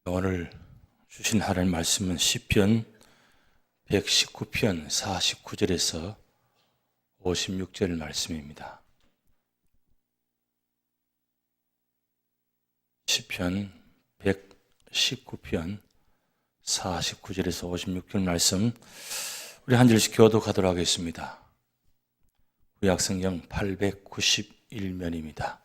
오늘 주신 하나님 말씀은 시편 119편 49절에서 56절 말씀입니다. 시편 119편 49절에서 56절 말씀 우리 한 절씩 교독하도록 하겠습니다. 구약성경 891면입니다.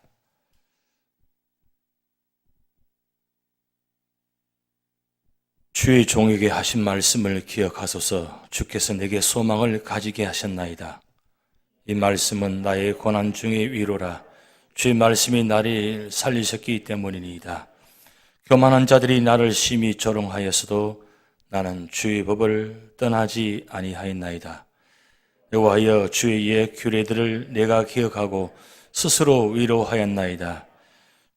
주의 종에게 하신 말씀을 기억하소서. 주께서 내게 소망을 가지게 하셨나이다. 이 말씀은 나의 고난 중의 위로라. 주의 말씀이 나를 살리셨기 때문이니이다. 교만한 자들이 나를 심히 조롱하였어도 나는 주의 법을 떠나지 아니하였나이다. 여호와여, 주의 옛 규례들을 내가 기억하고 스스로 위로하였나이다.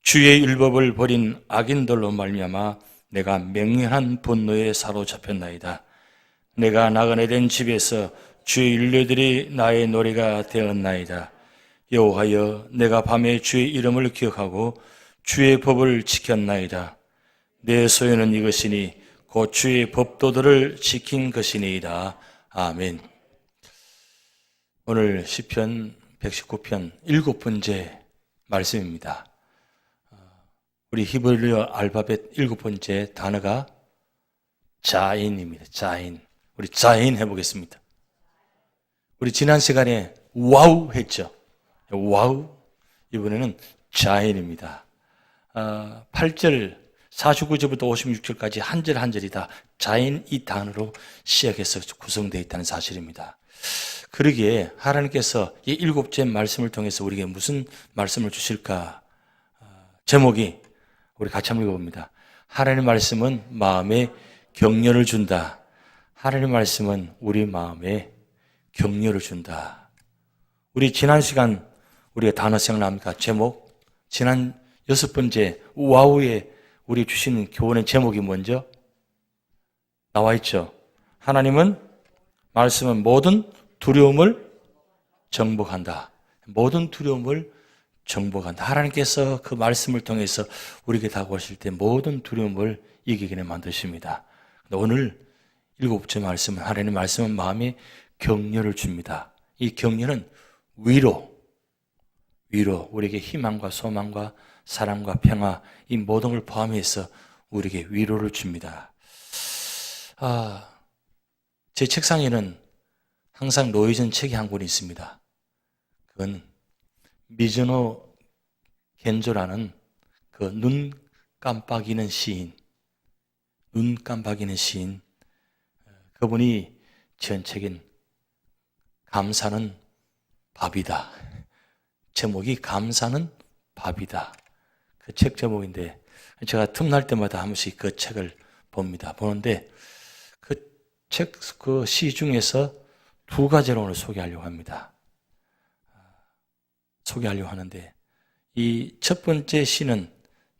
주의 율법을 버린 악인들로 말미암아 내가 맹렬한 분노에 사로잡혔나이다. 내가 나그네 된 집에서 주의 율례들이 나의 노래가 되었나이다. 여호와여, 내가 밤에 주의 이름을 기억하고 주의 법을 지켰나이다. 내 소유는 이것이니 곧 주의 법도들을 지킨 것이니이다. 아멘. 오늘 시편 119편 7번째 말씀입니다. 우리 히브리어 알파벳 7번째 단어가 자인입니다. 자인. 우리 자인 해보겠습니다. 우리 지난 시간에 와우 했죠. 와우. 이번에는 자인입니다. 8절 49절부터 56절까지 한 절 한 절이 다 자인 이 단어로 시작해서 구성되어 있다는 사실입니다. 그러기에 하나님께서 이 7째 말씀을 통해서 우리에게 무슨 말씀을 주실까? 제목이 우리 같이 한번 읽어봅니다. 하나님의 말씀은 마음에 격려를 준다. 하나님의 말씀은 우리 마음에 격려를 준다. 우리 지난 시간 우리가 단어 생각납니까? 제목. 지난 6번째 와우에 우리 주시는 교훈의 제목이 먼저 나와 있죠. 하나님은 말씀은 모든 두려움을 정복한다. 모든 두려움을 정복한다. 하나님께서 그 말씀을 통해서 우리에게 다가오실 때 모든 두려움을 이기게 만드십니다. 오늘 7째 말씀은 하나님의 말씀은 마음에 격려를 줍니다. 이 격려는 위로, 우리에게 희망과 소망과 사랑과 평화 이 모든 걸 포함해서 우리에게 위로를 줍니다. 제 책상에는 항상 놓여진 책이 한 권이 있습니다. 그건 미즈노 겐조라는 그 눈 깜빡이는 시인, 그분이 지은 책인 감사는 밥이다. 제목이 감사는 밥이다. 그 책 제목인데 제가 틈날 때마다 한 번씩 그 책을 봅니다. 보는데 그 책, 그 시 중에서 두 가지를 오늘 소개하려고 합니다. 소개하려고 하는데 이 첫 번째 시는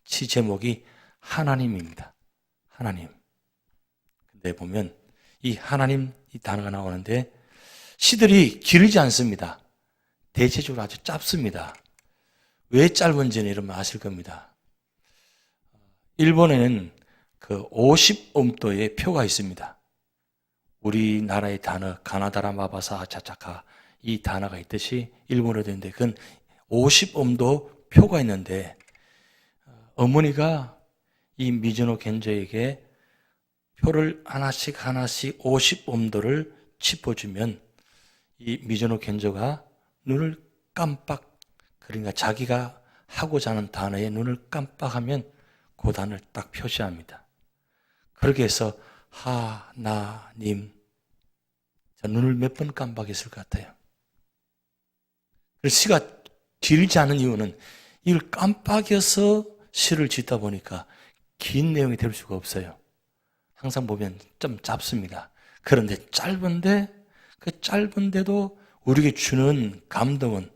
시 제목이 하나님입니다. 하나님. 근데 보면 이 하나님 이 단어가 나오는데 시들이 길지 않습니다. 대체적으로 아주 짧습니다. 왜 짧은지는 여러분 아실 겁니다. 일본에는 그 50음도의 표가 있습니다. 우리나라의 단어 가나다라 마바사 차차카 이 단어가 있듯이 일본어도 있는데 그건 50음도 표가 있는데 어머니가 이 미즈노 겐조에게 표를 하나씩 50음도를 짚어주면 이 미즈노 겐조가 눈을 깜빡, 그러니까 자기가 하고자 하는 단어에 눈을 깜빡하면 그 단어를 딱 표시합니다. 그렇게 해서 하나님, 눈을 몇 번 깜빡했을 것 같아요. 그래서 시가 길지 않은 이유는 이걸 깜빡여서 시를 짓다 보니까 긴 내용이 될 수가 없어요. 항상 보면 좀 짧습니다. 그런데 짧은데 그 짧은데도 우리에게 주는 감동은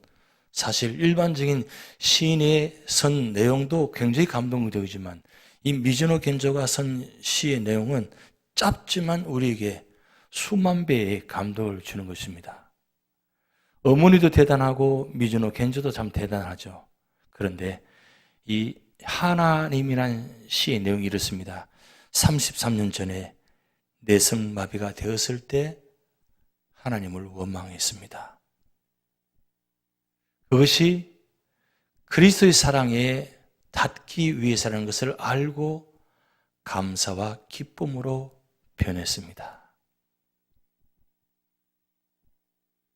사실 일반적인 시인의 선 내용도 굉장히 감동적이지만 이 미즈노 겐조가 쓴 시의 내용은 짧지만 우리에게 수만 배의 감동을 주는 것입니다. 어머니도 대단하고 미즈노 겐조도 참 대단하죠. 그런데 이 하나님이란 시의 내용이 이렇습니다. 33년 전에 내성마비가 되었을 때 하나님을 원망했습니다. 그것이 그리스도의 사랑에 닿기 위해서라는 것을 알고 감사와 기쁨으로 변했습니다.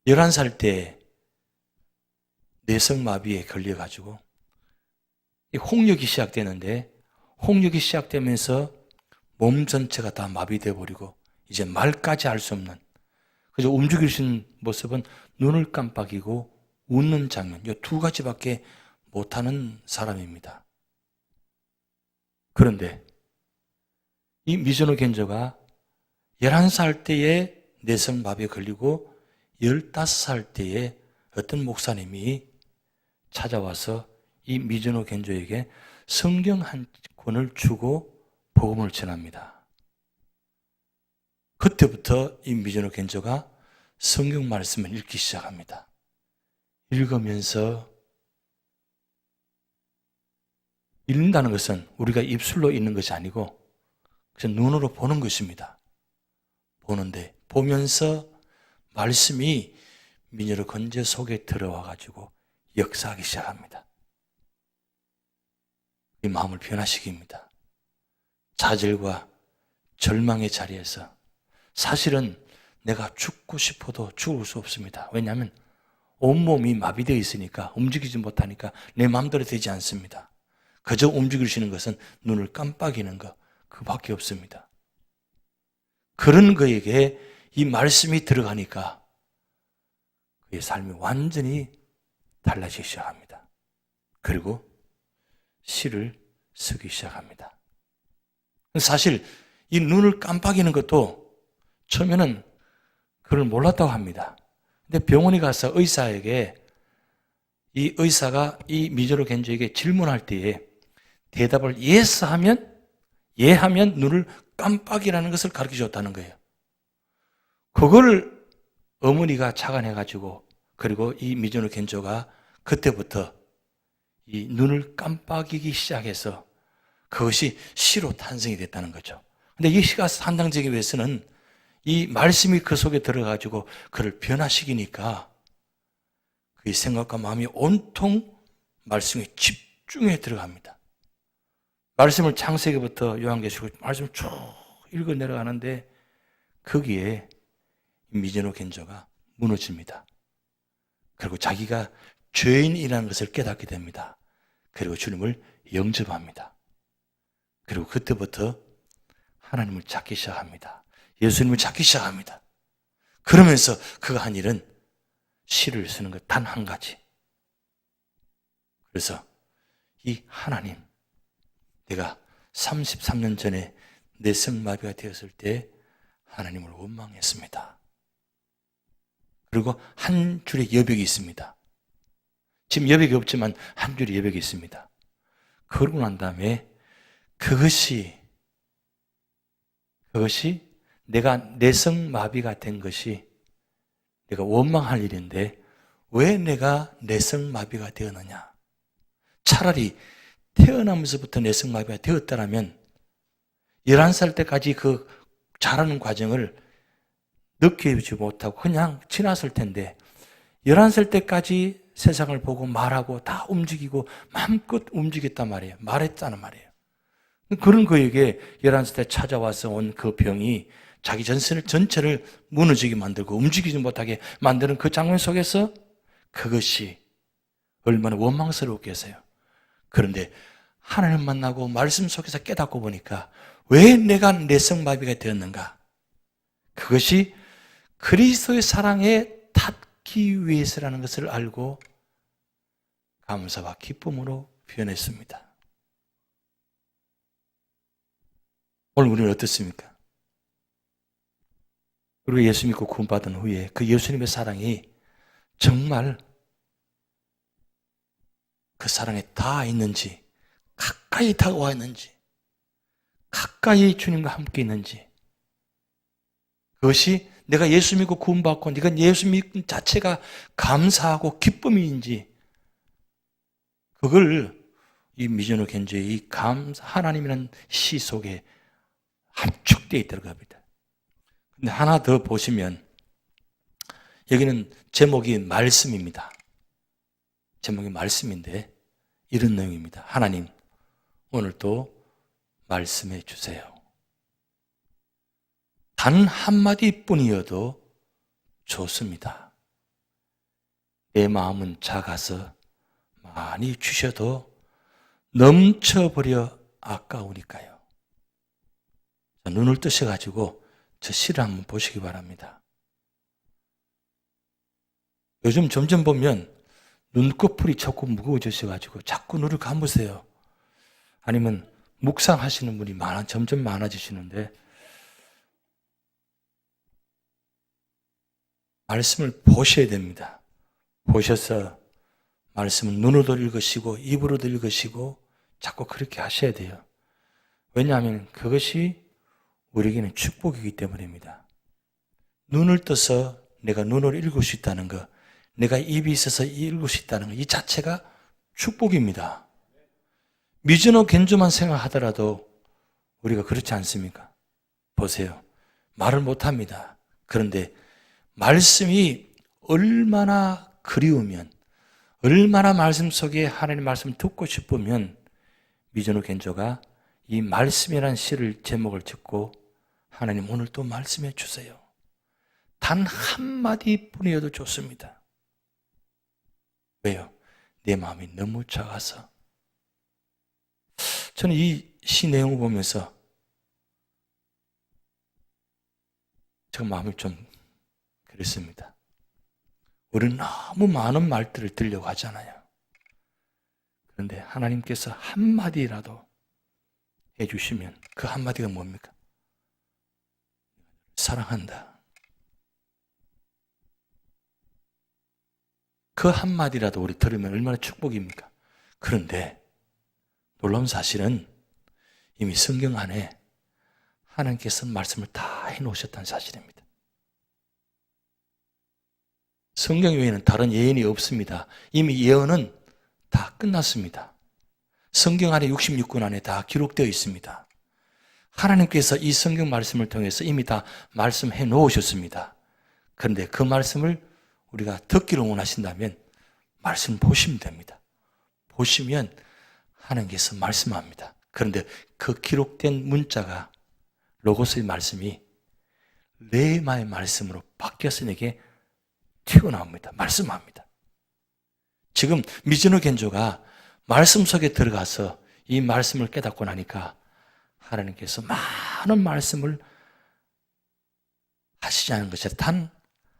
11살 때 내성마비에 걸려가지고 홍역이 시작되는데, 홍역이 시작되면서 몸 전체가 다 마비되어 버리고 이제 말까지 할 수 없는, 그래서 움직이신 모습은 눈을 깜빡이고 웃는 장면, 이 두 가지밖에 못하는 사람입니다. 그런데 이 미즈노 겐조가 11살 때에 내성마비에 걸리고 15살 때에 어떤 목사님이 찾아와서 이 미즈노 겐조에게 성경 한 권을 주고 복음을 전합니다. 그때부터 이 미즈노 겐조가 성경 말씀을 읽기 시작합니다. 읽으면서, 읽는다는 것은 우리가 입술로 읽는 것이 아니고 그냥 눈으로 보는 것입니다. 보는데, 보면서 말씀이 미즈노 겐조 속에 들어와 가지고 역사하기 시작합니다. 이 마음을 변화시킵니다. 좌절과 절망의 자리에서 사실은 내가 죽고 싶어도 죽을 수 없습니다. 왜냐하면 온몸이 마비되어 있으니까, 움직이지 못하니까 내 마음대로 되지 않습니다. 그저 움직일 수 있는 것은 눈을 깜빡이는 것, 그밖에 없습니다. 그런 그에게 이 말씀이 들어가니까 그의 삶이 완전히 달라지기 시작합니다. 그리고 시를 쓰기 시작합니다. 사실 이 눈을 깜빡이는 것도 처음에는 그걸 몰랐다고 합니다. 근데 병원에 가서 의사에게, 이 의사가 이 미즈노 겐조에게 질문할 때에 대답을 yes 하면, 예 하면 눈을 깜빡이라는 것을 가르쳐 줬다는 거예요. 그걸 어머니가 착안해가지고, 그리고 이 미즈노 겐조가 그때부터 이 눈을 깜빡이기 시작해서 그것이 시로 탄생이 됐다는 거죠. 근데 이 시가 산당되기 위해서는 이 말씀이 그 속에 들어가지고 그를 변화시키니까 그의 생각과 마음이 온통 말씀에 집중해 들어갑니다. 말씀을 창세기부터 요한계시록 말씀을 쭉 읽어 내려가는데 거기에 미즈노 겐조가 무너집니다. 그리고 자기가 죄인이라는 것을 깨닫게 됩니다. 그리고 주님을 영접합니다. 그리고 그때부터 하나님을 찾기 시작합니다. 예수님을 찾기 시작합니다. 그러면서 그가 한 일은 시를 쓰는 것 단 한 가지. 그래서 이 하나님, 내가 33년 전에 내성마비가 되었을 때 하나님을 원망했습니다. 그리고 한 줄의 여백이 있습니다. 지금 여백이 없지만 한 줄의 여백이 있습니다. 그러고 난 다음에 그것이 내가 내성마비가 된 것이 내가 원망할 일인데 왜 내가 내성마비가 되었느냐? 차라리 태어나면서부터 내성마비가 되었다면 11살 때까지 그 자라는 과정을 느끼지 못하고 그냥 지났을 텐데 11살 때까지 세상을 보고 말하고 다 움직이고 마음껏 움직였단 말이에요. 말했다는 말이에요. 그런 그에게 11살 때 찾아와서 온 그 병이 자기 전체를 무너지게 만들고 움직이지 못하게 만드는 그 장면 속에서 그것이 얼마나 원망스럽겠어요. 그런데 하나님 만나고 말씀 속에서 깨닫고 보니까 왜 내가 내성마비가 되었는가? 그것이 그리스도의 사랑에 닿기 위해서라는 것을 알고 감사와 기쁨으로 변했습니다. 오늘 우리는 어떻습니까? 우리가 예수 믿고 구원받은 후에 그 예수님의 사랑이 정말 그 사랑에 닿아 있는지, 가까이 다가와 있는지, 가까이 주님과 함께 있는지, 그것이 내가 예수 믿고 구원받고 네가 예수 믿는 자체가 감사하고 기쁨인지, 그걸 이 미즈노 겐조의 이 하나님이라는 시 속에 압축되어 있다고 합니다. 근데 하나 더 보시면 여기는 제목이 말씀입니다. 제목이 말씀인데 이런 내용입니다. 하나님, 오늘도 말씀해 주세요. 단 한마디 뿐이어도 좋습니다. 내 마음은 작아서 많이 주셔도 넘쳐버려 아까우니까요. 눈을 뜨셔가지고 저 시를 한번 보시기 바랍니다. 요즘 점점 보면 눈꺼풀이 자꾸 무거워지셔가지고 자꾸 눈을 감으세요. 아니면 묵상하시는 분이 점점 많아지시는데 말씀을 보셔야 됩니다. 보셔서 말씀은 눈으로도 읽으시고 입으로도 읽으시고 자꾸 그렇게 하셔야 돼요. 왜냐하면 그것이 우리에게는 축복이기 때문입니다. 눈을 떠서 내가 눈으로 읽을 수 있다는 것, 내가 입이 있어서 읽을 수 있다는 것, 이 자체가 축복입니다. 미전어 견주만 생각하더라도 우리가 그렇지 않습니까? 보세요. 말을 못합니다. 그런데 말씀이 얼마나 그리우면, 얼마나 말씀 속에 하나님의 말씀을 듣고 싶으면 미전어 견조가 이 말씀이라는 시를 제목을 짓고 하나님 오늘 또 말씀해 주세요. 단 한마디 뿐이어도 좋습니다. 왜요? 내 마음이 너무 작아서. 저는 이 시 내용을 보면서 제 마음이 좀 그랬습니다. 우리는 너무 많은 말들을 들려고 하잖아요. 그런데 하나님께서 한마디라도 해주시면 그 한마디가 뭡니까? 사랑한다. 그 한마디라도 우리 들으면 얼마나 축복입니까? 그런데 놀라운 사실은 이미 성경 안에 하나님께서 말씀을 다 해놓으셨다는 사실입니다. 성경 외에는 다른 예언이 없습니다. 이미 예언은 다 끝났습니다. 성경 안에 66권 안에 다 기록되어 있습니다. 하나님께서 이 성경 말씀을 통해서 이미 다 말씀해 놓으셨습니다. 그런데 그 말씀을 우리가 듣기를 원하신다면 말씀 보시면 됩니다. 보시면 하나님께서 말씀합니다. 그런데 그 기록된 문자가 로고스의 말씀이 레마의 말씀으로 바뀌어서 내게 튀어나옵니다. 말씀합니다. 지금 미즈노 겐조가 말씀 속에 들어가서 이 말씀을 깨닫고 나니까 하나님께서 많은 말씀을 하시자는 것이 단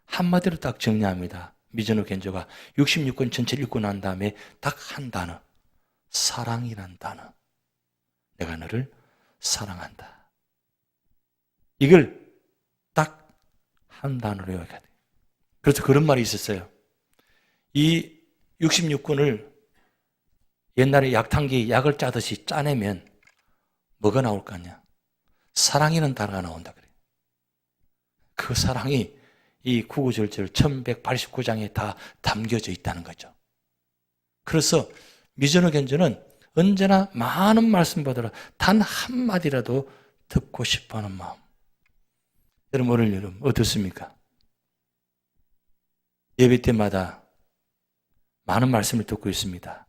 한마디로 딱 정리합니다. 미즈노 겐조가 66권 전체를 읽고 난 다음에 딱 한 단어, 사랑이란 단어. 내가 너를 사랑한다. 이걸 딱 한 단어로 요약해야 돼요. 그래서 그런 말이 있었어요. 이 66권을 옛날에 약탕기 약을 짜듯이 짜내면 뭐가 나올 거 아니야? 사랑이라는 단어가 나온다 그래요. 그 사랑이 이 구구절절 1189장에 다 담겨져 있다는 거죠. 그래서 미전어 견주는 언제나 많은 말씀보다 단 한마디라도 듣고 싶어하는 마음. 여러분 오늘 여러분 어떻습니까? 예배 때마다 많은 말씀을 듣고 있습니다.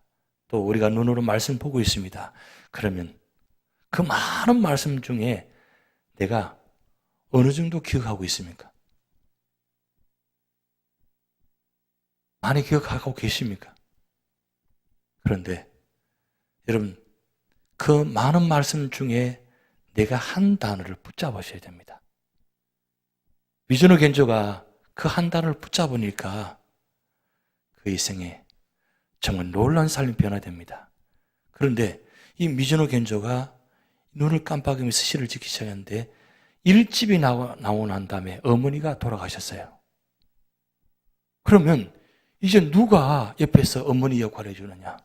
또 우리가 눈으로 말씀 보고 있습니다. 그러면 그 많은 말씀 중에 내가 어느 정도 기억하고 있습니까? 많이 기억하고 계십니까? 그런데 여러분 그 많은 말씀 중에 내가 한 단어를 붙잡으셔야 됩니다. 미즈노 겐조가 그 한 단어를 붙잡으니까 그 인생에 정말 놀라운 삶이 변화됩니다. 그런데 이 미즈노 겐조가 눈을 깜빡이면서 시를 짓기 시작했는데 1집이 나오고 난 다음에 어머니가 돌아가셨어요. 그러면 이제 누가 옆에서 어머니 역할을 해주느냐?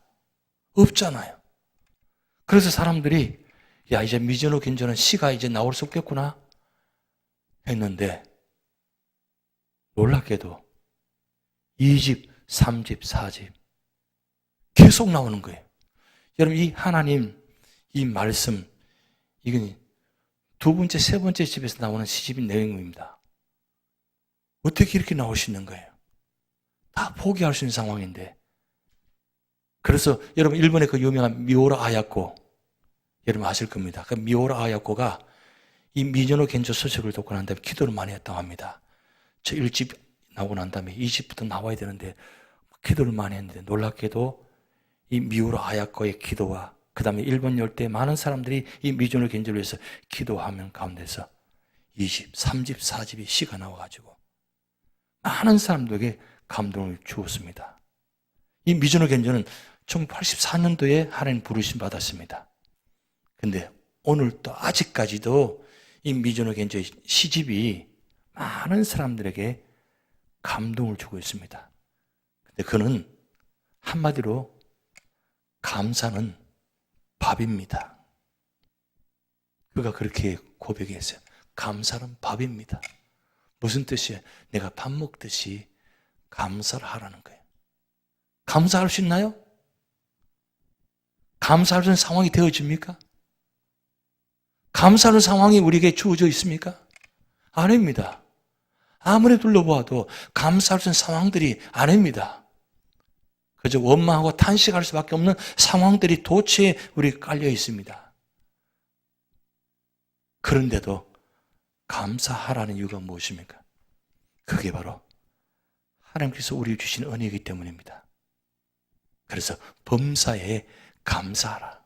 없잖아요. 그래서 사람들이 야 이제 미즈노 겐조는 시가 이제 나올 수 없겠구나 했는데 놀랍게도 2집, 3집, 4집 계속 나오는 거예요. 여러분 이 하나님 이 말씀 이건 두 번째, 세 번째 집에서 나오는 시집인 내용입니다. 어떻게 이렇게 나올 수 있는 거예요? 다 포기할 수 있는 상황인데. 그래서 여러분 일본의 그 유명한 미오라 아야코 여러분 아실 겁니다. 그 미오라 아야코가 이 미즈노 겐조 소식을 듣고 난 다음에 기도를 많이 했다고 합니다. 저 1집 나오고 난 다음에 2집부터 나와야 되는데 기도를 많이 했는데 놀랍게도 이 미오라 아야코의 기도와 그 다음에 일본 열대에 많은 사람들이 이 미즈노 겐조를 위해서 기도하는 가운데서 2집, 3집, 4집이 시가 나와가지고 많은 사람들에게 감동을 주었습니다. 이 미즈노 겐조는 1984년도에 하나님 부르심 받았습니다. 근데 오늘 또 아직까지도 이 미즈노 겐조의 시집이 많은 사람들에게 감동을 주고 있습니다. 근데 그는 한마디로 감사는 밥입니다. 그가 그렇게 고백했어요. 감사는 밥입니다. 무슨 뜻이에요? 내가 밥 먹듯이 감사를 하라는 거예요. 감사할 수 있나요? 감사할 수 있는 상황이 되어집니까? 감사하는 상황이 우리에게 주어져 있습니까? 아닙니다. 아무리 둘러보아도 감사할 수 있는 상황들이 아닙니다. 그저 원망하고 탄식할 수밖에 없는 상황들이 도처에 우리 깔려 있습니다. 그런데도 감사하라는 이유가 무엇입니까? 그게 바로 하나님께서 우리에게 주신 은혜이기 때문입니다. 그래서 범사에 감사하라.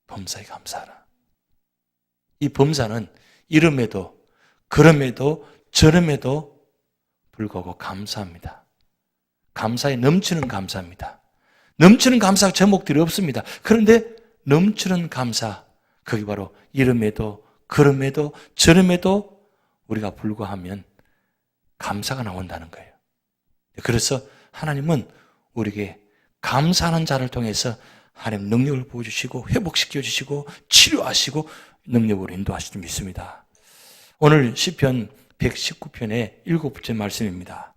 범사에 감사하라. 이 범사는 이름에도 그럼에도 저름에도 불구하고 감사합니다. 감사에 넘치는 감사입니다. 넘치는 감사 제목들이 없습니다. 그런데 넘치는 감사, 그게 바로 이름에도 그럼에도 저름에도 우리가 불과하면 감사가 나온다는 거예요. 그래서 하나님은 우리에게 감사하는 자를 통해서 하나님 능력을 부어주시고 회복시켜 주시고 치료하시고 능력으로 인도하실 줄 믿습니다. 오늘 시편 119편의 7번째 말씀입니다.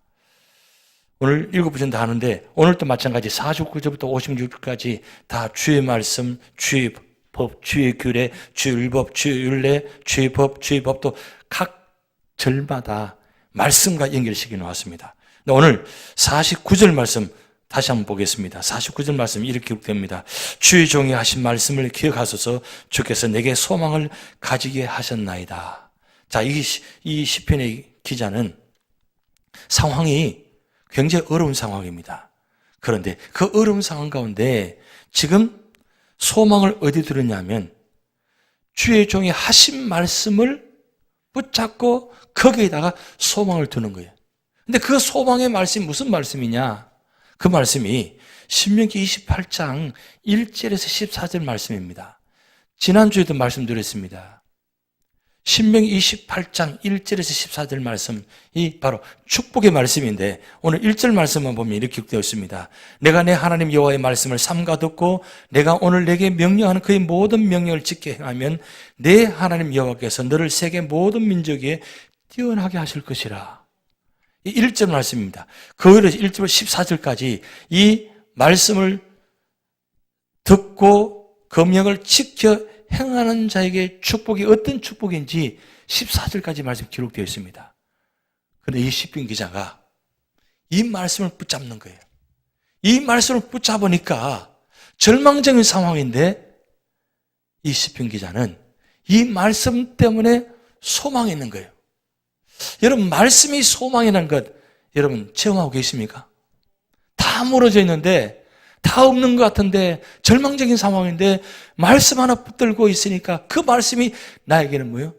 오늘 7번 다 하는데 오늘도 마찬가지 49절부터 56절까지 다 주의 말씀, 주의 법, 주의 규례, 주의 율법, 주의 율례, 주의 법, 주의 법도 각 절마다 말씀과 연결시켜 놓았습니다. 오늘 49절 말씀 다시 한번 보겠습니다. 49절 말씀 이렇게 기록됩니다. 주의 종이 하신 말씀을 기억하소서. 주께서 내게 소망을 가지게 하셨나이다. 자, 이 시편의 기자는 상황이 굉장히 어려운 상황입니다. 그런데 그 어려운 상황 가운데 지금 소망을 어디 들었냐면 주의 종이 하신 말씀을 붙잡고 거기에다가 소망을 두는 거예요. 근데 그 소망의 말씀이 무슨 말씀이냐? 그 말씀이 신명기 28장 1절에서 14절 말씀입니다. 지난주에도 말씀드렸습니다. 신명기 28장 1절에서 14절 말씀이 바로 축복의 말씀인데 오늘 1절 말씀만 보면 이렇게 기록되어 있습니다. 내가 내 하나님 여호와의 말씀을 삼가 듣고 내가 오늘 내게 명령하는 그의 모든 명령을 지켜 행하면 내 하나님 여호와께서 너를 세계 모든 민족 위에 뛰어나게 하실 것이라. 이 1절 말씀입니다. 그 후에 1절 14절까지 이 말씀을 듣고 그 명령을 지켜 행하는 자에게 축복이 어떤 축복인지 14절까지 말씀 기록되어 있습니다. 그런데 이 시편 기자가 이 말씀을 붙잡는 거예요. 이 말씀을 붙잡으니까 절망적인 상황인데 이 시편 기자는 이 말씀 때문에 소망이 있는 거예요. 여러분 말씀이 소망이라는 것 여러분 체험하고 계십니까? 다 무너져 있는데 다 없는 것 같은데 절망적인 상황인데 말씀 하나 붙들고 있으니까 그 말씀이 나에게는 뭐예요?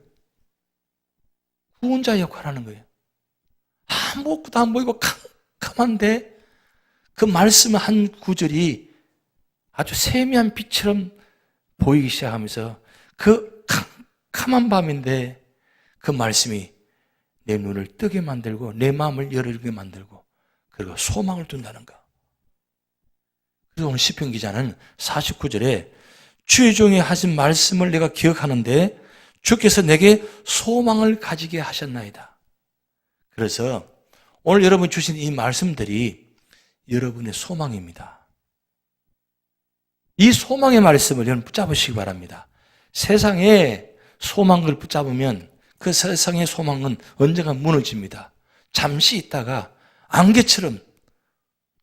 구원자 역할을 하는 거예요. 아무것도 안 보이고 캄캄한데 그 말씀 한 구절이 아주 세미한 빛처럼 보이기 시작하면서 그 캄캄한 밤인데 그 말씀이 내 눈을 뜨게 만들고 내 마음을 열게 만들고 그리고 소망을 둔다는 거. 그래서 오늘 시편 기자는 49절에 주의 종이 하신 말씀을 내가 기억하는데 주께서 내게 소망을 가지게 하셨나이다. 그래서 오늘 여러분 주신 이 말씀들이 여러분의 소망입니다. 이 소망의 말씀을 여러분 붙잡으시기 바랍니다. 세상에 소망을 붙잡으면 그 세상의 소망은 언젠가 무너집니다. 잠시 있다가 안개처럼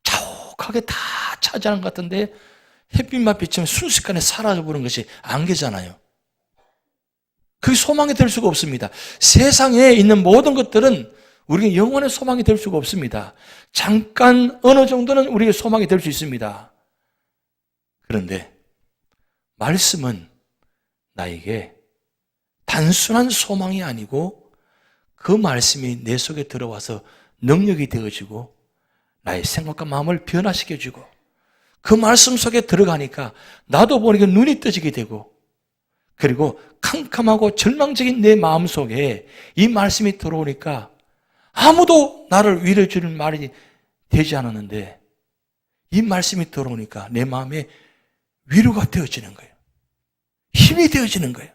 자욱하게 다 차지하는 것 같은데 햇빛만 비치면 순식간에 사라져버리는 것이 안개잖아요. 그게 소망이 될 수가 없습니다. 세상에 있는 모든 것들은 우리가 영원의 소망이 될 수가 없습니다. 잠깐 어느 정도는 우리의 소망이 될 수 있습니다. 그런데 말씀은 나에게 단순한 소망이 아니고 그 말씀이 내 속에 들어와서 능력이 되어지고 나의 생각과 마음을 변화시켜주고 그 말씀 속에 들어가니까 나도 모르게 눈이 떠지게 되고 그리고 캄캄하고 절망적인 내 마음 속에 이 말씀이 들어오니까 아무도 나를 위로해 주는 말이 되지 않았는데 이 말씀이 들어오니까 내 마음에 위로가 되어지는 거예요. 힘이 되어지는 거예요.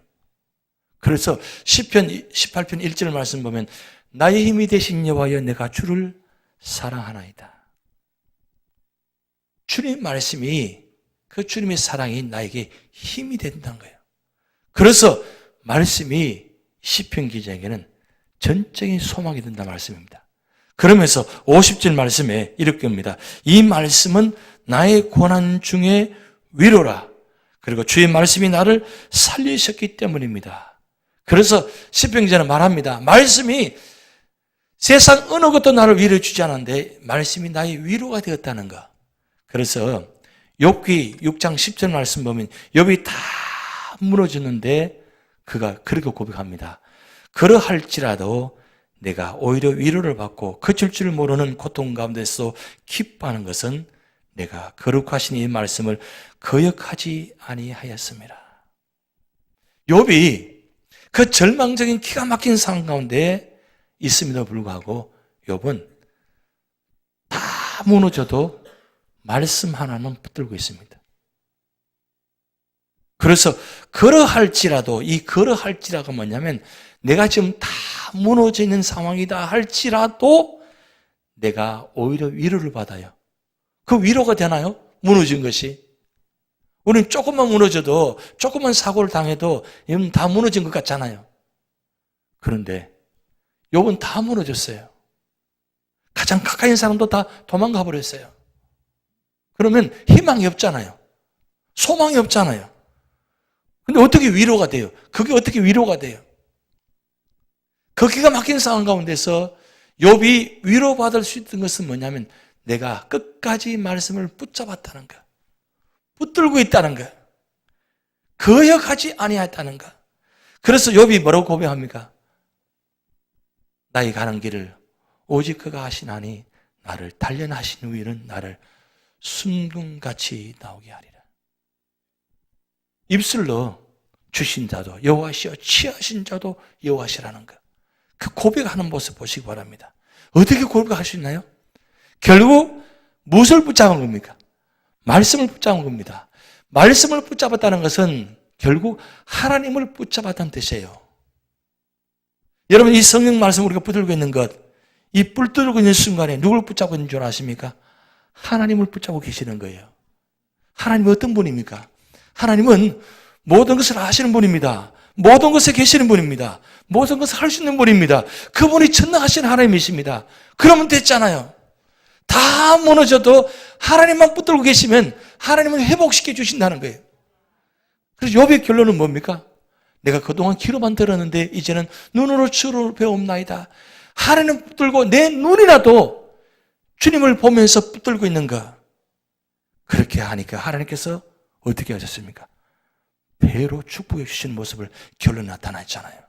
그래서 시편 18편 1절 말씀 보면 나의 힘이 되신 여호와여 내가 주를 사랑하나이다. 주님 말씀이 그 주님의 사랑이 나에게 힘이 된다는 거예요. 그래서 말씀이 시편 기자에게는 전적인 소망이 된다는 말씀입니다. 그러면서 50절 말씀에 이렇게 합니다. 이 말씀은 나의 고난 중에 위로라. 그리고 주의 말씀이 나를 살리셨기 때문입니다. 그래서 시편 기자는 말합니다. 말씀이 세상 어느 것도 나를 위로해 주지 않았는데 말씀이 나의 위로가 되었다는 것. 그래서 욥기 6장 10절 말씀 보면 욥이 다 무너졌는데 그가 그렇게 고백합니다. 그러할지라도 내가 오히려 위로를 받고 그칠 줄 모르는 고통 가운데서 기뻐하는 것은 내가 거룩하신 이 말씀을 거역하지 아니하였습니다. 욥이 그 절망적인 기가 막힌 상황 가운데 있음에도 불구하고 욥은 다 무너져도 말씀 하나는 붙들고 있습니다. 그래서 그러할지라도 이 그러할지라가 뭐냐면 내가 지금 다 무너져 있는 상황이다 할지라도 내가 오히려 위로를 받아요. 그 위로가 되나요? 무너진 것이. 우리는 조금만 무너져도 조금만 사고를 당해도 다 무너진 것 같잖아요. 그런데 욥은 다 무너졌어요. 가장 가까이 있는 사람도 다 도망가 버렸어요. 그러면 희망이 없잖아요. 소망이 없잖아요. 근데 어떻게 위로가 돼요? 그게 어떻게 위로가 돼요? 그 기가 막힌 상황 가운데서 욥이 위로받을 수 있던 것은 뭐냐면 내가 끝까지 말씀을 붙잡았다는 것. 붙들고 있다는 것. 거역하지 아니하였다는 것. 그래서 욥이 뭐라고 고백합니까? 나의 가는 길을 오직 그가 하시나니 나를 단련하신 후에는 나를 순금같이 나오게 하리라. 입술로 주신 자도 여호와시여 취하신 자도 여호와시라는 것. 그 고백하는 모습 보시기 바랍니다. 어떻게 고백할 수 있나요? 결국 무엇을 붙잡은 겁니까? 말씀을 붙잡은 겁니다. 말씀을 붙잡았다는 것은 결국 하나님을 붙잡았다는 뜻이에요. 여러분 이 성경 말씀 우리가 붙들고 있는 것, 이 붙들고 있는 순간에 누굴 붙잡고 있는 줄 아십니까? 하나님을 붙잡고 계시는 거예요. 하나님은 어떤 분입니까? 하나님은 모든 것을 아시는 분입니다. 모든 것에 계시는 분입니다. 모든 것을 할 수 있는 분입니다. 그분이 전능하신 하나님이십니다. 그러면 됐잖아요. 다 무너져도 하나님만 붙들고 계시면 하나님은 회복시켜 주신다는 거예요. 그래서 욥의 결론은 뭡니까? 내가 그동안 귀로만 들었는데 이제는 눈으로 주를 배움나이다. 하나님 붙들고 내 눈이라도 주님을 보면서 붙들고 있는 거. 그렇게 하니까 하나님께서 어떻게 하셨습니까? 배로 축복해 주시는 모습을 결론 나타났잖아요.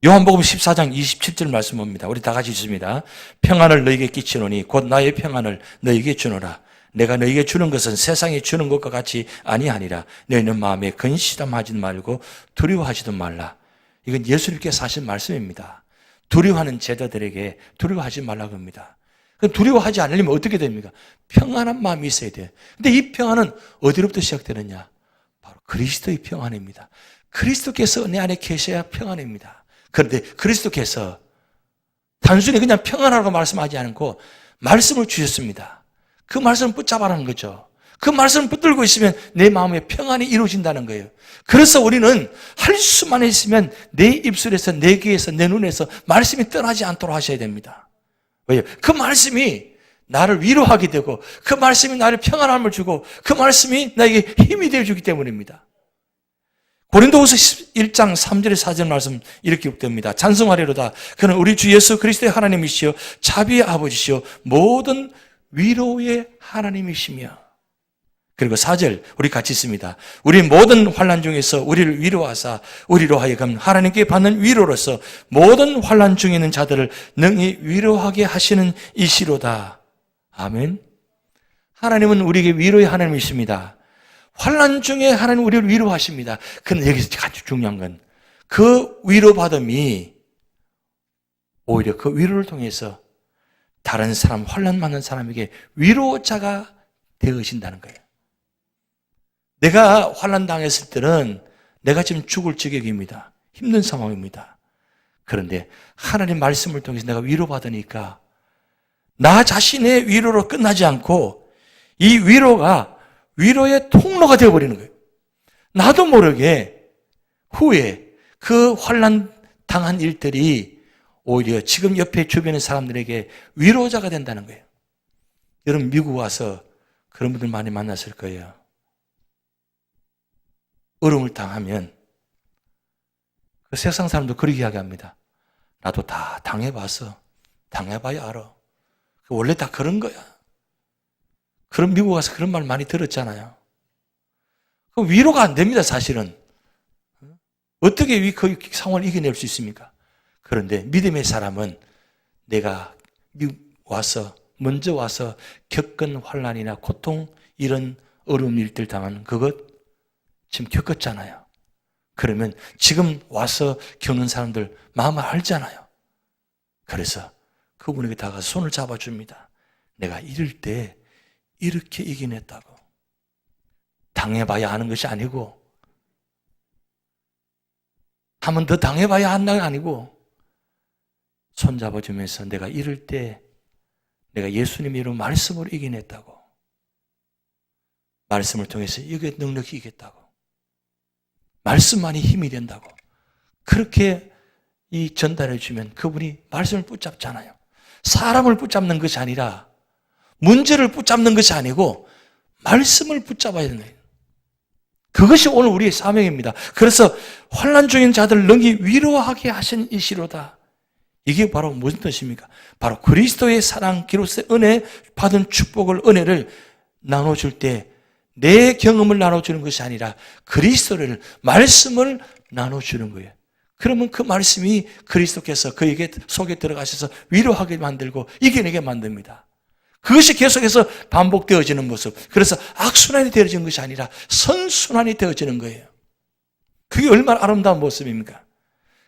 요한복음 14장 27절 말씀 봅니다. 우리 다 같이 읽습니다. 평안을 너에게 끼치노니 곧 나의 평안을 너에게 주노라. 내가 너에게 주는 것은 세상이 주는 것과 같이 아니하니라. 너희는 마음에 근시담하지 말고 두려워하지도 말라. 이건 예수님께서 하신 말씀입니다. 두려워하는 제자들에게 두려워하지 말라고 합니다. 그럼 두려워하지 않으려면 어떻게 됩니까? 평안한 마음이 있어야 돼요. 근데 이 평안은 어디로부터 시작되느냐? 바로 그리스도의 평안입니다. 그리스도께서 내 안에 계셔야 평안입니다. 그런데 그리스도께서 단순히 그냥 평안하라고 말씀하지 않고 말씀을 주셨습니다. 그 말씀을 붙잡아라는 거죠. 그 말씀을 붙들고 있으면 내 마음에 평안이 이루어진다는 거예요. 그래서 우리는 할 수만 있으면 내 입술에서, 내 귀에서, 내 눈에서 말씀이 떠나지 않도록 하셔야 됩니다. 왜요? 그 말씀이 나를 위로하게 되고, 그 말씀이 나를 평안함을 주고, 그 말씀이 나에게 힘이 되어주기 때문입니다. 고린도후서 1장 3절에 4절 말씀 이렇게 기록됩니다. 찬송하리로다. 그는 우리 주 예수 그리스도의 하나님이시여 자비의 아버지시여 모든 위로의 하나님이시며. 그리고 4절 우리 같이 있습니다. 우리 모든 환난 중에서 우리를 위로하사 우리로 하여금 하나님께 받는 위로로서 모든 환난 중에 있는 자들을 능히 위로하게 하시는 이시로다. 아멘. 하나님은 우리에게 위로의 하나님이십니다. 환난 중에 하나님 우리를 위로하십니다. 그런데 여기서 아주 중요한 건 그 위로받음이 오히려 그 위로를 통해서 다른 사람, 환난 많은 사람에게 위로자가 되어진다는 거예요. 내가 환난 당했을 때는 내가 지금 죽을 지경입니다. 힘든 상황입니다. 그런데 하나님 말씀을 통해서 내가 위로받으니까 나 자신의 위로로 끝나지 않고 이 위로가 위로의 통로가 되어버리는 거예요. 나도 모르게 후에 그 환난 당한 일들이 오히려 지금 옆에 주변의 사람들에게 위로자가 된다는 거예요. 여러분 미국 와서 그런 분들 많이 만났을 거예요. 어려움을 당하면 그 세상 사람도 그렇게 이야기합니다. 나도 다 당해봐서 당해봐야 알아. 원래 다 그런 거야. 그럼 미국 와서 그런 말 많이 들었잖아요. 그 위로가 안 됩니다, 사실은. 어떻게 그 상황을 이겨낼 수 있습니까? 그런데 믿음의 사람은 내가 미국 와서 먼저 와서 겪은 환난이나 고통 이런 어려운 일들 당한 그것 지금 겪었잖아요. 그러면 지금 와서 겪는 사람들 마음을 알잖아요. 그래서 그분에게 다가가서 손을 잡아줍니다. 내가 이럴 때 이렇게 이겨냈다고. 당해봐야 하는 것이 아니고 한 번 더 당해봐야 한다는 게 아니고 손 잡아주면서 내가 이럴 때 내가 예수님 이름 말씀으로 이겨냈다고. 말씀을 통해서 이게 능력이 이겼다고. 말씀만이 힘이 된다고. 그렇게 이 전달해 주면 그분이 말씀을 붙잡잖아요. 사람을 붙잡는 것이 아니라 문제를 붙잡는 것이 아니고 말씀을 붙잡아야 되는 거예요. 그것이 오늘 우리의 사명입니다. 그래서 환난 중인 자들을 능히 위로하게 하신 이시로다. 이게 바로 무슨 뜻입니까? 바로 그리스도의 사랑, 기로스의 은혜, 받은 축복을, 은혜를 나눠줄 때 내 경험을 나눠주는 것이 아니라 그리스도를, 말씀을 나눠주는 거예요. 그러면 그 말씀이 그리스도께서 그에게 속에 들어가셔서 위로하게 만들고 이겨내게 만듭니다. 그것이 계속해서 반복되어지는 모습. 그래서 악순환이 되어지는 것이 아니라 선순환이 되어지는 거예요. 그게 얼마나 아름다운 모습입니까?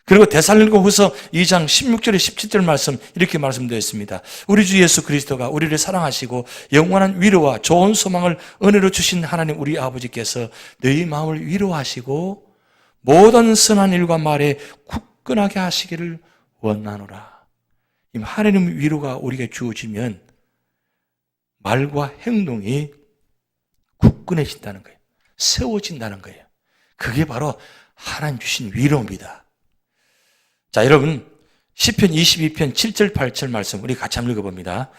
그리고 데살로니가후서 2장 16절에 17절 말씀 이렇게 말씀되어 있습니다. 우리 주 예수 그리스도가 우리를 사랑하시고 영원한 위로와 좋은 소망을 은혜로 주신 하나님 우리 아버지께서 너희 마음을 위로하시고 모든 선한 일과 말에 굳건하게 하시기를 원하노라. 하나님 위로가 우리에게 주어지면 말과 행동이 굳건해진다는 거예요. 세워진다는 거예요. 그게 바로 하나님 주신 위로입니다. 자, 여러분 시편 22편 7절 8절 말씀 우리 같이 한번 읽어봅니다.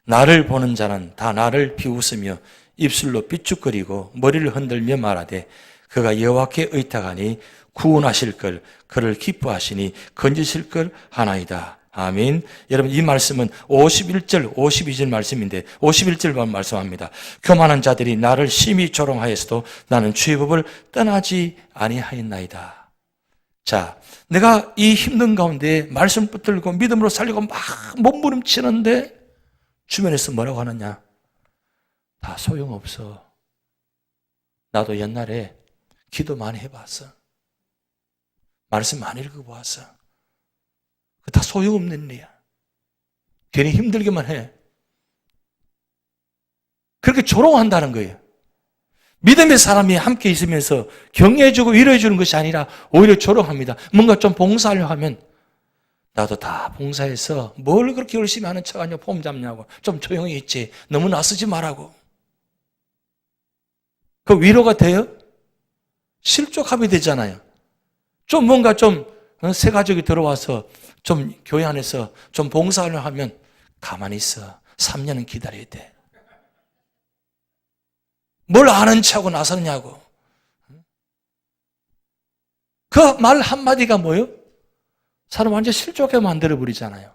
나를 보는 자는 다 나를 비웃으며 입술로 삐죽거리고 머리를 흔들며 말하되 그가 여호와께 의탁하니 구원하실 걸 그를 기뻐하시니 건지실 걸 하나이다. 아멘. 여러분 이 말씀은 51절 52절 말씀인데 51절 말씀합니다. 교만한 자들이 나를 심히 조롱하였어도 나는 주의 법을 떠나지 아니하였나이다. 자, 내가 이 힘든 가운데 말씀 붙들고 믿음으로 살려고 막 몸부림치는데 주변에서 뭐라고 하느냐? 다 소용없어. 나도 옛날에 기도 많이 해봤어. 말씀 많이 읽어보았어. 다 소용없는 일이야. 괜히 힘들게만 해. 그렇게 조롱한다는 거예요. 믿음의 사람이 함께 있으면서 격려해주고 위로해주는 것이 아니라 오히려 조롱합니다. 뭔가 좀 봉사하려고 하면 나도 다 봉사해서 뭘 그렇게 열심히 하는 척하냐 폼 잡냐고 좀 조용히 있지 너무 나서지 말라고. 그 위로가 돼요? 실족합이 되잖아요. 좀 뭔가 좀 새 가족이 들어와서 좀 교회 안에서 좀 봉사를 하면 가만히 있어. 3년은 기다려야 돼. 뭘 아는 척하고 나서느냐고. 그 말 한마디가 뭐예요? 사람 완전 실족하게 만들어버리잖아요.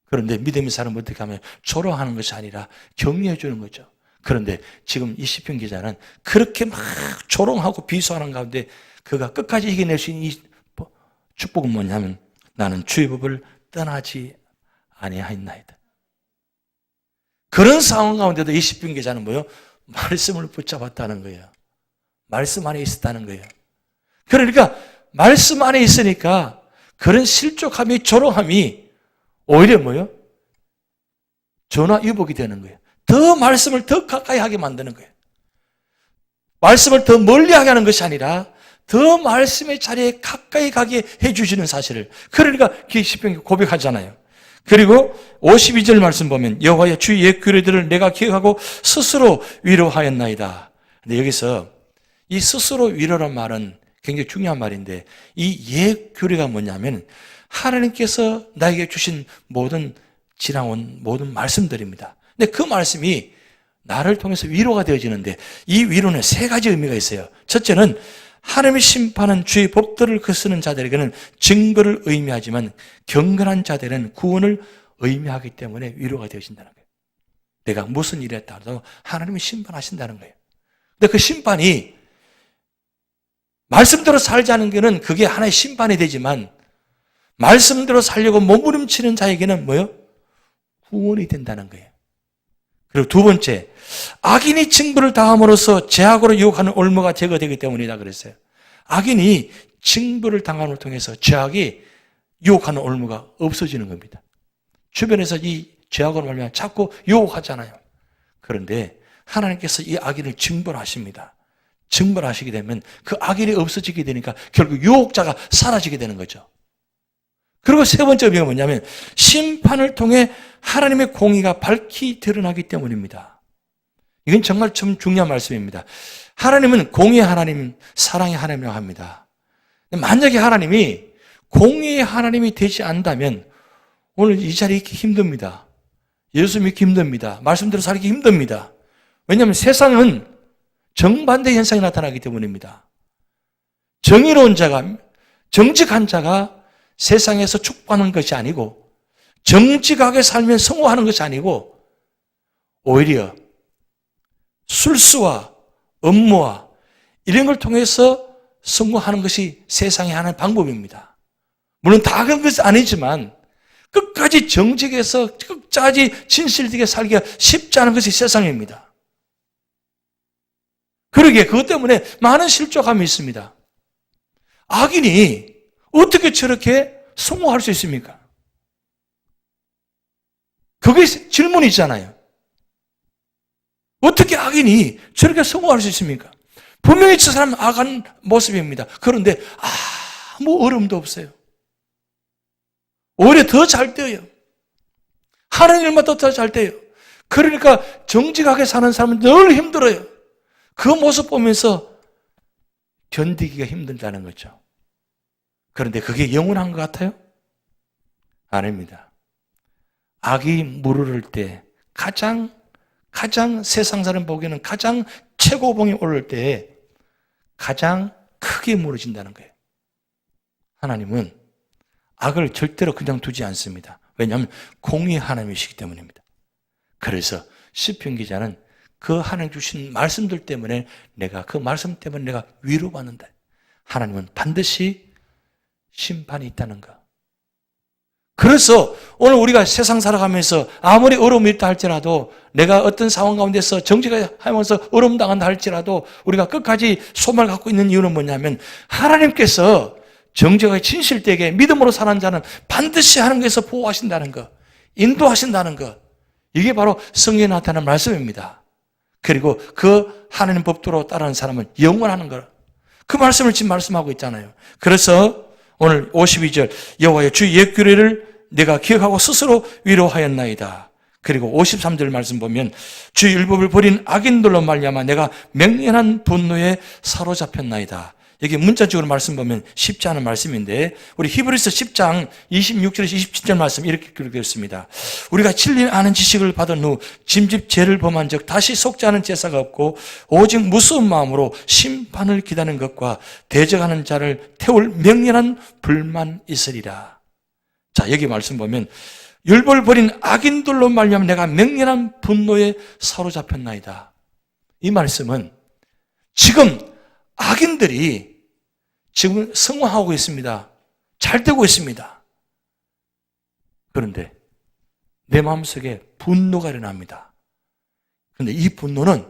그런데 믿음의 사람은 어떻게 하면 조롱하는 것이 아니라 격려해 주는 거죠. 그런데 지금 이 시편 기자는 그렇게 막 조롱하고 비수하는 가운데 그가 끝까지 이겨낼 수 있는 이 축복은 뭐냐면 나는 주의 법을 떠나지 아니하였나이다. 그런 상황 가운데도 이 시편 기자는 뭐예요? 말씀을 붙잡았다는 거예요. 말씀 안에 있었다는 거예요. 그러니까 말씀 안에 있으니까 그런 실족함이 조롱함이 오히려 뭐예요? 전화위복이 되는 거예요. 더 말씀을 더 가까이 하게 만드는 거예요. 말씀을 더 멀리 하게 하는 것이 아니라 더 말씀의 자리에 가까이 가게 해주시는 사실을. 그러니까 시편이 고백하잖아요. 그리고 52절 말씀 보면 여호와의 주의 옛 규례들을 내가 기억하고 스스로 위로하였나이다. 근데 여기서 이 스스로 위로란 말은 굉장히 중요한 말인데 이 옛 규례가 뭐냐면 하나님께서 나에게 주신 모든 지나온 모든 말씀들입니다. 근데 그 말씀이 나를 통해서 위로가 되어지는데 이 위로는 세 가지 의미가 있어요. 첫째는 하나님의 심판은 주의 법도를 거스르는 자들에게는 증거를 의미하지만 경건한 자들은 구원을 의미하기 때문에 위로가 되어진다는 거예요. 내가 무슨 일에 따라서 하나님이 심판하신다는 거예요. 근데 그 심판이 말씀대로 살지 않은 게는 그게 하나의 심판이 되지만 말씀대로 살려고 몸부림치는 자에게는 뭐요? 구원이 된다는 거예요. 그리고 두 번째, 악인이 징벌을 당함으로써 죄악으로 유혹하는 올무가 제거되기 때문이다 그랬어요. 악인이 징벌을 당함을 통해서 죄악이 유혹하는 올무가 없어지는 겁니다. 주변에서 이 죄악으로 말미암아 자꾸 유혹하잖아요. 그런데 하나님께서 이 악인을 징벌하십니다. 징벌하시게 되면 그 악인이 없어지게 되니까 결국 유혹자가 사라지게 되는 거죠. 그리고 세 번째 의미가 뭐냐면 심판을 통해 하나님의 공의가 밝히 드러나기 때문입니다. 이건 정말 좀 중요한 말씀입니다. 하나님은 공의의 하나님, 사랑의 하나님이라고 합니다. 만약에 하나님이 공의의 하나님이 되지 않다면 오늘 이 자리에 있기 힘듭니다. 예수 믿기 힘듭니다. 말씀대로 살기 힘듭니다. 왜냐하면 세상은 정반대 현상이 나타나기 때문입니다. 정의로운 자가, 정직한 자가 세상에서 축복하는 것이 아니고 정직하게 살면 성공하는 것이 아니고 오히려 술수와 업무와 이런 걸 통해서 성공하는 것이 세상의 하나의 방법입니다. 물론 다 그런 것은 아니지만 끝까지 정직해서 끝까지 진실되게 살기가 쉽지 않은 것이 세상입니다. 그러기에 그것 때문에 많은 실족함이 있습니다. 악인이 어떻게 저렇게 성공할 수 있습니까? 그게 질문이잖아요. 어떻게 악인이 저렇게 성공할 수 있습니까? 분명히 저 사람은 악한 모습입니다. 그런데 아무 어려움도 없어요. 오히려 더 잘 돼요. 하는 일마다 더 잘 돼요. 그러니까 정직하게 사는 사람은 늘 힘들어요. 그 모습 보면서 견디기가 힘들다는 거죠. 그런데 그게 영원한 것 같아요? 아닙니다. 악이 무르를 때 가장 세상 사람 보기에는 가장 최고봉이 오를 때 가장 크게 무너진다는 거예요. 하나님은 악을 절대로 그냥 두지 않습니다. 왜냐하면 공의의 하나님이시기 때문입니다. 그래서 시편 기자는 그 하나님 주신 말씀들 때문에 그 말씀 때문에 내가 위로받는다. 하나님은 반드시 심판이 있다는 거. 그래서 오늘 우리가 세상 살아가면서 아무리 어려움이 있다 할지라도 내가 어떤 상황 가운데서 정직하게 하면서 어려움 당한다 할지라도 우리가 끝까지 소망을 갖고 있는 이유는 뭐냐면 하나님께서 정직하게 진실되게 믿음으로 사는 자는 반드시 하나님께서 보호하신다는 거, 인도하신다는 거. 이게 바로 성경에 나타나는 말씀입니다. 그리고 그 하나님 법도로 따르는 사람은 영원하는 거. 그 말씀을 지금 말씀하고 있잖아요. 그래서 오늘 52절 여호와의 주 옛 규례를 내가 기억하고 스스로 위로하였나이다. 그리고 53절 말씀 보면 주의 율법을 버린 악인들로 말미암아 내가 맹렬한 분노에 사로잡혔나이다. 여기 문자적으로 말씀 보면 쉽지 않은 말씀인데 우리 히브리서 10장 26절에서 27절 말씀 이렇게 기록되었습니다. 우리가 진리 아는 지식을 받은 후 짐짓 죄를 범한 적 다시 속지 않은 제사가 없고 오직 무서운 마음으로 심판을 기다리는 것과 대적하는 자를 태울 맹렬한 불만 있으리라. 자, 여기 말씀 보면 율법을 버린 악인들로 말미암아 내가 맹렬한 분노에 사로잡혔나이다. 이 말씀은 지금 악인들이 지금 성화하고 있습니다. 잘 되고 있습니다. 그런데 내 마음속에 분노가 일어납니다. 그런데 이 분노는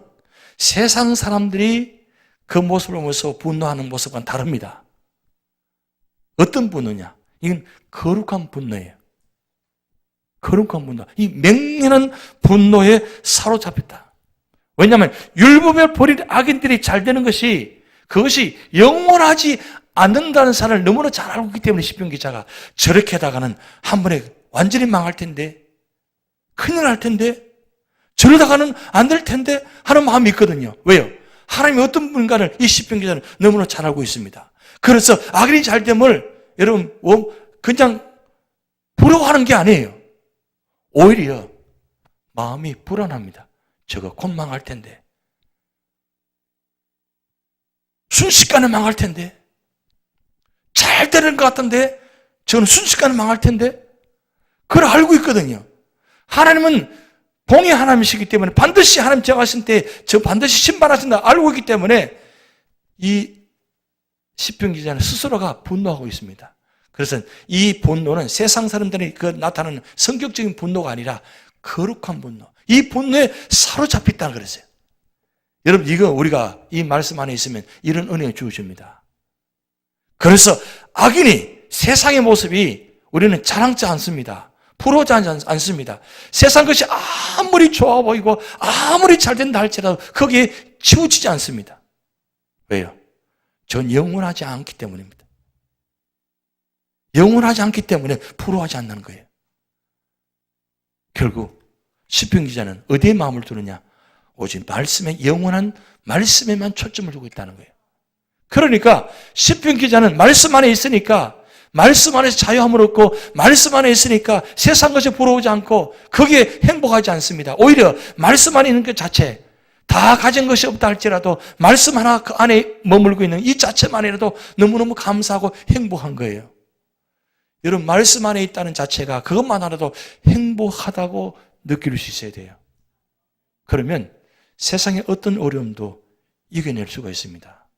세상 사람들이 그 모습을 보면서 분노하는 모습과는 다릅니다. 어떤 분노냐? 이건 거룩한 분노예요. 거룩한 분노. 이 맹렬한 분노에 사로잡혔다. 왜냐하면 율법을 버린 악인들이 잘 되는 것이 그것이 영원하지 않는다는 사실을 너무나 잘 알고 있기 때문에 시편 기자가 저렇게 하다가는 한 번에 완전히 망할 텐데, 큰일 날 텐데, 저러다가는 안 될 텐데 하는 마음이 있거든요. 왜요? 하나님이 어떤 분인가를 이 시편 기자는 너무나 잘 알고 있습니다. 그래서 악인이 잘 됨을 여러분 그냥 부러워하는 게 아니에요. 오히려 마음이 불안합니다. 저거 곧 망할 텐데. 순식간에 망할 텐데. 잘 되는 것 같은데 저는 순식간에 망할 텐데. 그걸 알고 있거든요. 하나님은 공의 하나님이시기 때문에 반드시 하나님 정하신 때 저 반드시 심판하신다 알고 있기 때문에 이 시편 기자는 스스로가 분노하고 있습니다. 그래서 이 분노는 세상 사람들이 나타나는 성격적인 분노가 아니라 거룩한 분노. 이 분노에 사로잡혔다고 그랬어요. 여러분, 이거 우리가 이 말씀 안에 있으면 이런 은혜를 주어줍니다. 그래서 악인이 세상의 모습이 우리는 자랑지 않습니다. 부러워하지 않습니다. 세상 것이 아무리 좋아 보이고 아무리 잘 된다 할지라도 거기에 치우치지 않습니다. 왜요? 전 영원하지 않기 때문입니다. 영원하지 않기 때문에 부러워하지 않는 거예요. 결국 시편 기자는 어디에 마음을 두느냐? 오직 말씀의 영원한 말씀에만 초점을 두고 있다는 거예요. 그러니까 시편 기자는 말씀 안에 있으니까 말씀 안에서 자유함을 얻고 말씀 안에 있으니까 세상 것이 부러우지 않고 거기에 행복하지 않습니다. 오히려 말씀 안에 있는 것 자체 다 가진 것이 없다 할지라도 말씀 하나 그 안에 머물고 있는 이 자체만이라도 너무너무 감사하고 행복한 거예요. 여러분, 말씀 안에 있다는 자체가 그것만 하나도 행복하다고 느낄 수 있어야 돼요. 그러면 세상의 어떤 어려움도 이겨낼 수가 있습니다.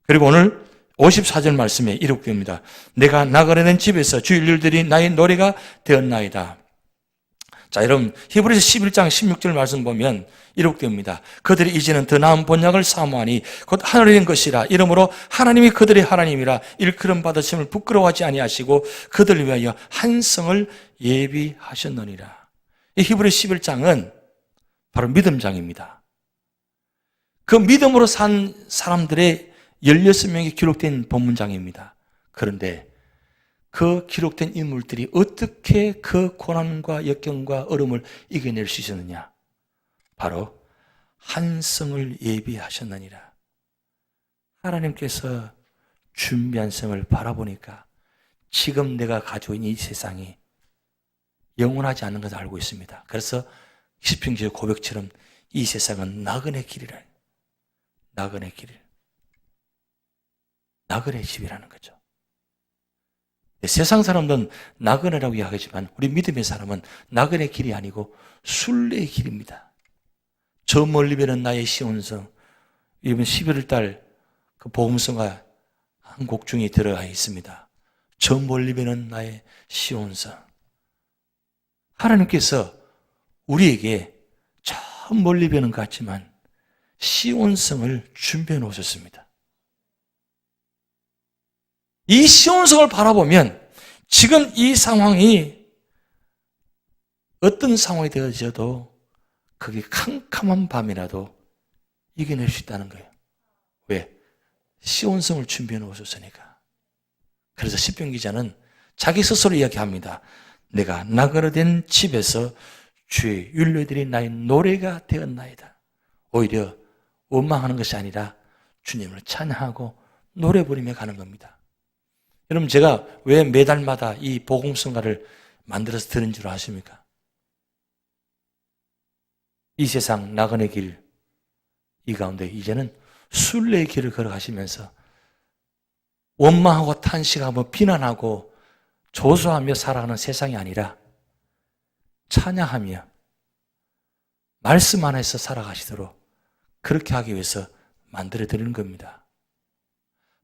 그리고 오늘 54절 말씀에 이렇게 됩니다. 내가 나그네된 집에서 주 일들이 나의 노래가 되었나이다. 자, 여러분, 히브리서 11장 16절 말씀 보면 이렇게 됩니다. 그들이 이제는 더 나은 본향을 사모하니 곧 하늘에 있는 것이라. 이러므로 하나님이 그들의 하나님이라. 일컬음 받으심을 부끄러워하지 아니하시고 그들을 위하여 한 성을 예비하셨느니라. 이 히브리서 11장은 바로 믿음장입니다. 그 믿음으로 산 사람들의 16명이 기록된 본문장입니다. 그런데 그 기록된 인물들이 어떻게 그 고난과 역경과 어려움을 이겨낼 수 있었느냐? 바로 한 성을 예비하셨느니라. 하나님께서 준비한 성을 바라보니까 지금 내가 가지고 있는 이 세상이 영원하지 않는 것을 알고 있습니다. 그래서 시편기의 고백처럼 이 세상은 나그네 길이라. 나그네 길. 나그네 집이라는 거죠. 세상 사람들은 나그네라고 이야기하지만 우리 믿음의 사람은 나그네 길이 아니고 순례의 길입니다. 저 멀리 배는 나의 시온성. 이번 11월 달 그 복음성가 한 곡 중에 들어가 있습니다. 저 멀리 배는 나의 시온성. 하나님께서 우리에게 저 멀리 배는 것 같지만 시온성을 준비해 놓으셨습니다. 이 시온성을 바라보면 지금 이 상황이 어떤 상황이 되어져도 그게 캄캄한 밤이라도 이겨낼 수 있다는 거예요. 왜? 시온성을 준비해 놓으셨으니까. 그래서 시편 기자는 자기 스스로 이야기합니다. 내가 나그네된 집에서 주의 율례들이 나의 노래가 되었나이다. 오히려 원망하는 것이 아니라 주님을 찬양하고 노래 부르며 가는 겁니다. 여러분, 제가 왜 매달마다 이 복음성가를 만들어서 들은 줄 아십니까? 이 세상 나그네 길, 이 가운데 이제는 순례의 길을 걸어가시면서 원망하고 탄식하고 비난하고 조소하며 살아가는 세상이 아니라 찬양하며 말씀 안에서 살아가시도록 그렇게 하기 위해서 만들어 드리는 겁니다.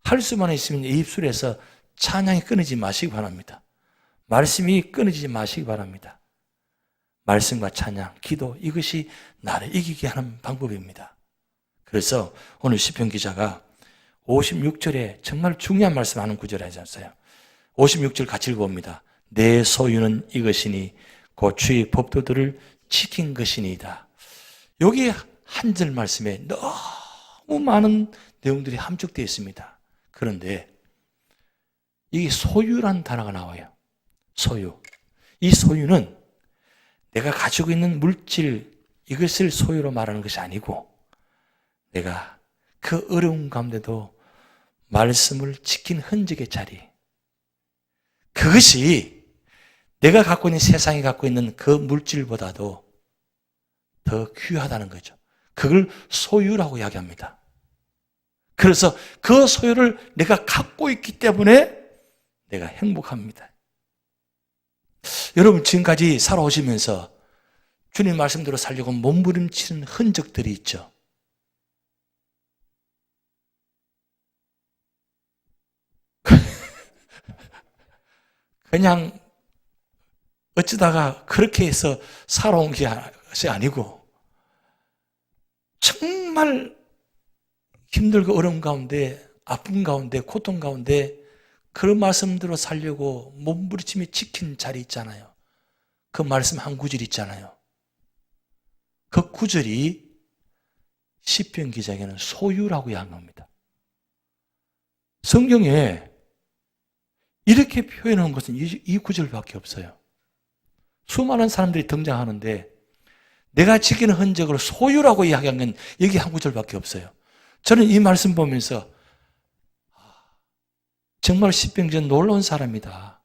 할 수만 있으면 입술에서 찬양이 끊이지 마시기 바랍니다. 말씀이 끊이지 마시기 바랍니다. 말씀과 찬양, 기도, 이것이 나를 이기게 하는 방법입니다. 그래서 오늘 시편 기자가 56절에 정말 중요한 말씀하는 구절을 하지 않았어요. 56절 같이 읽어봅니다. 내 소유는 이것이니 곧 주의 법도들을 지킨 것이니이다. 여기 한 절 말씀에 너무 많은 내용들이 함축되어 있습니다. 그런데 이 소유란 단어가 나와요. 소유. 이 소유는 내가 가지고 있는 물질, 이것을 소유로 말하는 것이 아니고 내가 그 어려운 가운데도 말씀을 지킨 흔적의 자리, 그것이 내가 갖고 있는, 세상이 갖고 있는 그 물질보다도 더 귀하다는 거죠. 그걸 소유라고 이야기합니다. 그래서 그 소유를 내가 갖고 있기 때문에 내가 행복합니다. 여러분, 지금까지 살아오시면서 주님 말씀대로 살려고 몸부림치는 흔적들이 있죠. 그냥 어쩌다가 그렇게 해서 살아온 것이 아니고 정말 힘들고 어려운 가운데, 아픈 가운데, 고통 가운데 그런 말씀대로 살려고 몸부림치며 지킨 자리 있잖아요. 그 말씀 한 구절 있잖아요. 그 구절이 시편 기자에게는 소유라고 이야기한 겁니다. 성경에 이렇게 표현한 것은 이 구절밖에 없어요. 수많은 사람들이 등장하는데 내가 지키는 흔적을 소유라고 이야기한 건 여기 한 구절밖에 없어요. 저는 이 말씀 보면서 정말 시편 기자는 놀라운 사람이다.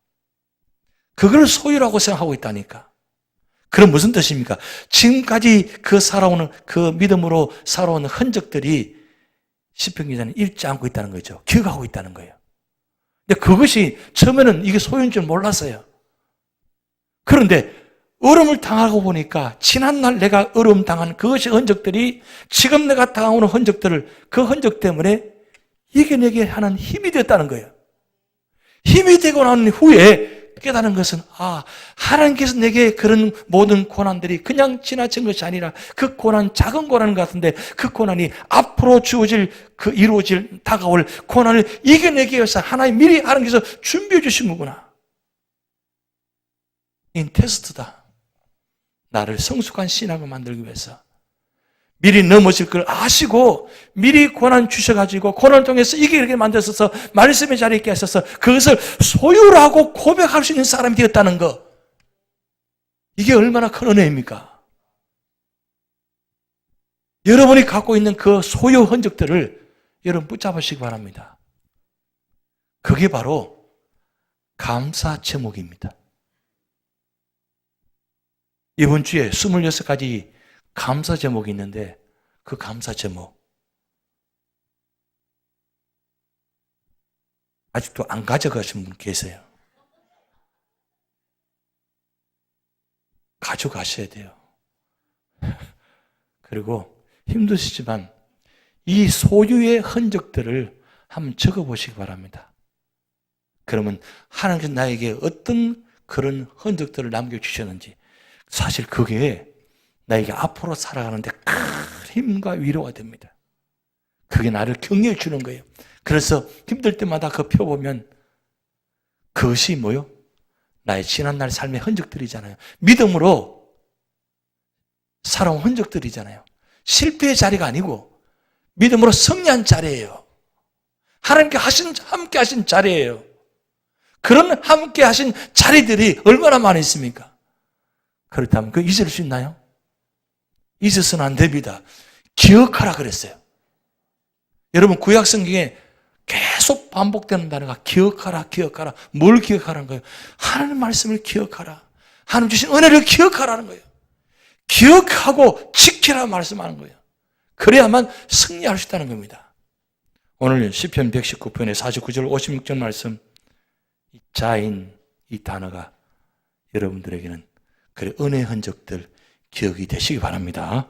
그걸 소유라고 생각하고 있다니까. 그럼 무슨 뜻입니까? 지금까지 살아오는 그 믿음으로 살아오는 흔적들이 시편 기자는 잃지 않고 있다는 거죠. 기억하고 있다는 거예요. 근데 그것이 처음에는 이게 소유인 줄 몰랐어요. 그런데 어려움을 당하고 보니까 지난날 내가 어려움 당한 그것의 흔적들이 지금 내가 당하는 흔적들을, 그 흔적 때문에 이겨내게 하는 힘이 됐다는 거예요. 힘이 되고 난 후에 깨달은 것은 하나님께서 내게 그런 모든 고난들이 그냥 지나친 것이 아니라 그 고난, 작은 고난 같은데 그 고난이 앞으로 주어질, 이루어질, 다가올 고난을 이겨내기 위해서 하나님 미리 하나님께서 준비해 주신 거구나. 이 테스트다. 나를 성숙한 신앙을 만들기 위해서 미리 넘어질 걸 아시고 미리 고난 주셔가지고 고난을 통해서 이기게 만들어서 말씀의 자리에 있게 하셔서 그것을 소유라고 고백할 수 있는 사람이 되었다는 거, 이게 얼마나 큰 은혜입니까? 여러분이 갖고 있는 그 소유 흔적들을 여러분 붙잡으시기 바랍니다. 그게 바로 감사 제목입니다. 이번 주에 26가지 감사 제목이 있는데 그 감사 제목 아직도 안 가져가신 분 계세요. 가져가셔야 돼요. 그리고 힘드시지만 이 소유의 흔적들을 한번 적어보시기 바랍니다. 그러면 하나님께서 나에게 어떤 그런 흔적들을 남겨주셨는지, 사실 그게 나에게 앞으로 살아가는데 큰 힘과 위로가 됩니다. 그게 나를 격려해 주는 거예요. 그래서 힘들 때마다 그 펴보면 그것이 뭐요? 나의 지난날 삶의 흔적들이잖아요. 믿음으로 살아온 흔적들이잖아요. 실패의 자리가 아니고 믿음으로 승리한 자리예요. 하나님께 함께 하신 자리예요. 그런 함께 하신 자리들이 얼마나 많이 있습니까? 그렇다면 그 잊을 수 있나요? 잊어서는 안 됩니다. 기억하라 그랬어요. 여러분 구약 성경에 계속 반복되는 단어가 기억하라, 기억하라. 뭘 기억하라는 거예요? 하나님 말씀을 기억하라. 하나님 주신 은혜를 기억하라는 거예요. 기억하고 지키라 말씀하는 거예요. 그래야만 승리할 수 있다는 겁니다. 오늘 시편 119편의 49절 56절 말씀, 이 자인 이 단어가 여러분들에게는 그 은혜의 흔적들 기억이 되시기 바랍니다.